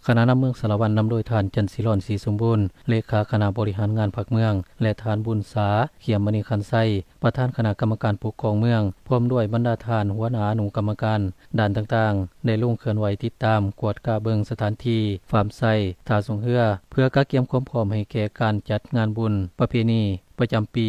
คณะนำเมืองสารวันนำโดยท่านจันทร์ศิรอนศรีสมบูรณ์เลขาคณะบริหารงานภาคเมืองและท่านบุญษาเขียมมณีคันไซประธานคณะกรรมการปกครองเมืองพร้อมด้วยบรรดาท่านหัวหน้าอนุกรรมการด้านต่างๆได้ลงเคลื่อนไหวติดตามกวดกาเบิงสถานที่ฟาร์มไซท่าสงเรือเพื่อกะเกียมความพร้อมให้แก่การจัดงานบุญประเพณีประจำปี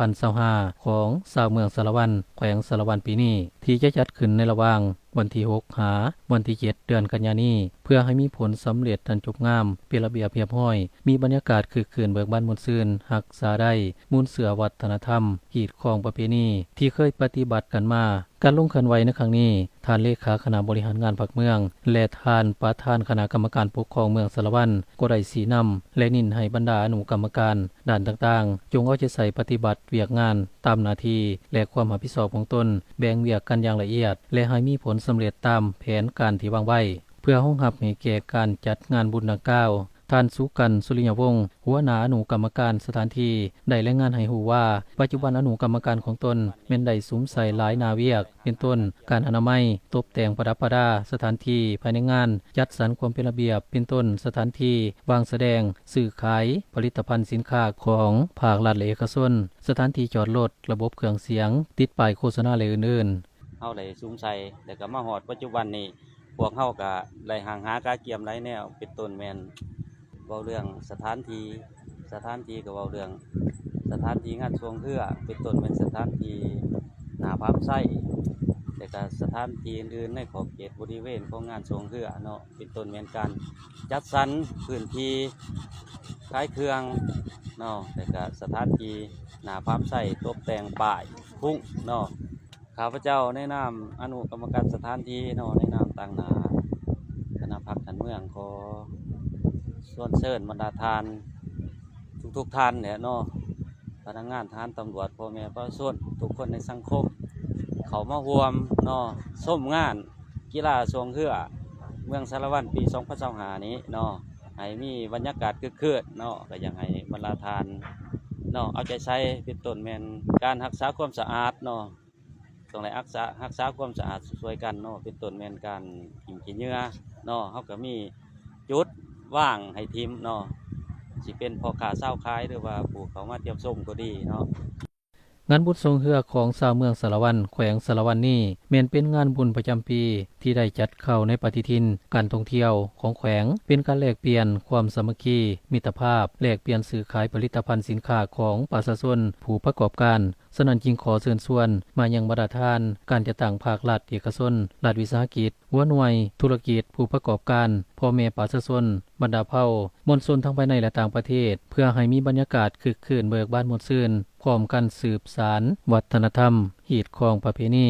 2025 ของชาวเมืองสารวันแขวงสารวันปีนี้ที่จะจัดขึ้นในระหว่างวันที่ 6 หาวันที่ 7 เดือนกันยายนนี้เพื่อให้มีผลสำเร็จทันจบงามเป็นระเบียบเรียบร้อยมีบรรยากาศคึกคืนเบิกบานมวลซื่นรักษาได้มูลเสือวัฒนธรรมกีดของประเพณีที่เคยปฏิบัติกันมาการลงเคลื่อนไหวในครั้งนี้ท่านเลขาคณะบริหารงานภาคเมืองและท่านประธานคณะกรรมการปกครองเมืองสารวันก็ได้สีนำและนินให้บรรดาอนุกรรมการด้านต่างๆจงเอาใจใส่ปฏิบัติเวียกงานตามหน้าที่และความรับผิดชอบของตนแบ่งเวียกกันอย่างละเอียดและให้มีผลสำเร็จตามแผนการที่วางไว้เพื่อรองรับให้แก่การจัดงานบุญดังกล่าวท่านสุกันสุริยวงศ์หัวหน้าอนุกรรมการสถานที่ได้รายงานให้รู้ว่าปัจจุบันอนุกรรมการของตนแม่นได้สุมใส่หลายนาเวียกเป็นต้นการอนามัยตกแต่งประดับประดาสถานที่ภายในงานจัดสรรความเป็นระเบียบเป็นต้นสถานที่วางแสดงสื่อขายผลิตภัณฑ์สินค้าของภาครัฐและเอกชนสถานที่จอดรถระบบเครื่องเสียงติดป้ายโฆษณาและอื่นๆเฮาได้สุมใส่แล้วก็มาฮอดปัจจุบันนี้พวกเฮาก็ได้ห่างหากาเกียมหลายแนวเป็นต้นแม่นเว้าเรื่องสถานที่ก็เว้าเรื่องสถานที่งานสวงเรือเป็นต้นเป็นสถานที่หน้าฟาร์มไส้แล้วก็สถานที่อื่นๆในขอบเขตบริเวณของงานสวงเรือเนาะเป็นต้นแม่นการจัดสรรพื้นที่ขายเครื่องเนาะแล้วก็สถานที่หน้าฟาร์มไส้ตกแต่งป้ายพุ่งเนาะข้าพเจ้าในนามอนุกรรมการสถานที่เนาะในนามต่างหน้าคณะพรรคการเมืองขอส่วนเชิญบรรดาท่านทุกๆท่านเนี่ยเนาะพนักงานทหารตำรวจพ่อแม่ประชาชนทุกคนในสังคมเขามาร่วมเนาะชมงานกีฬาสวงเรือเมืองสารวันปี 2025 นี้เนาะให้มีบรรยากาศคึกคืนเนาะก็อยากให้บรรดาท่านเนาะเอาใจใส่เป็นต้นแม่นการรักษาความสะอาดเนาะต้องได้รักษาความสะอาดช่วยกันเนาะเป็นต้นแม่นการกินขี้เหงื่อเนาะเฮาก็มีจุดว่างให้ทีมเนาะสิเป็นพ่อค้าชาวขายหรือว่าผู้เขามาเที่ยวชมก็ดีเนาะงานบุญทรงเรือของชาวเมืองสารวันแขวงสารวันนี้แม้นเป็นงานบุญประจำปีที่ได้จัดเข้าในปฏิทินการท่องเที่ยวของแขวงเป็นการแลกเปลี่ยนความสามัคคีมิตรภาพแลกเปลี่ยนซื้อขายผลิตภัณฑ์สินค้าของประชาชนผู้ประกอบการฉะนั้นจึงขอเชิญชวนมายังบรรดาท่านการจะตั้งภาครัฐเอกชนรัฐวิสาหกิจหัวหน่วยธุรกิจผู้ประกอบการพ่อแม่ประชาชนบรรดาเผ่ามวลชนทั้งภายในและต่างประเทศเพื่อให้มีบรรยากาศคึกคืนเบิกบานม่วนซื่นพร้อมกันสืบสารวัฒนธรรมหีดของประเพณี